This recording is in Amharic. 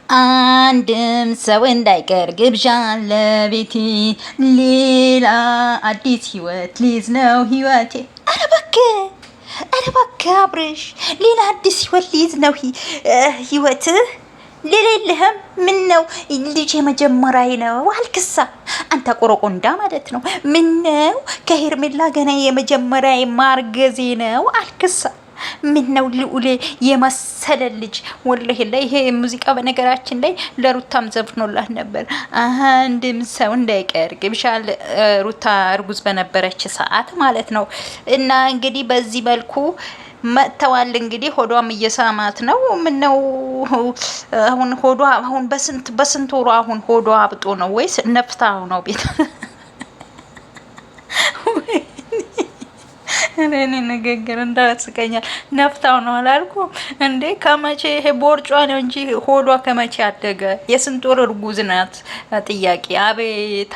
አንድም ሰው እንዳይቀር ግብዣ ለቤቴ ሌላ አዲስ ህይወት ሊይዝ ነው ህይወቴ። ኧረ እባክህ አብርሽ ሌላ አዲስ ህይወት ሊይዝ ነው ህይወትህ። ሌላ የለህም? ምን ነው ልጅ የመጀመሪያ ነው አልክሳ አንተ ቆረቆንዳ ማለት ነው። ምን ነው ከሄርሜላ ገና የመጀመሪያ ማርገዜ ነው አልክሳ። ምን ነው ልዑል የመሰለ ልጅ ወላሂ ላይ ይሄ ሙዚቃ በነገራችን ላይ ለሩታም ዘፍኖላት ነበር። አንድም ሰው እንዳይቀር ግብሻል ሩታ እርጉዝ በነበረች ሰዓት ማለት ነው። እና እንግዲህ በዚህ መልኩ መጥተዋል። እንግዲህ ሆዷም እየሳማት ነው። ምን ነው አሁን ሆዷ አሁን በስንት ወሯ አሁን ሆዷ አብጦ ነው ወይስ ነፍታው ነው ቤት እኔ ንግግር እንዳስቀኛል። ነፍታው ነው አላልኩ እንዴ? ከመቼ ይሄ ቦርጯ ነው እንጂ ሆዷ ከመቼ አደገ? የስንት ወር እርጉዝ ናት? ጥያቄ አቤት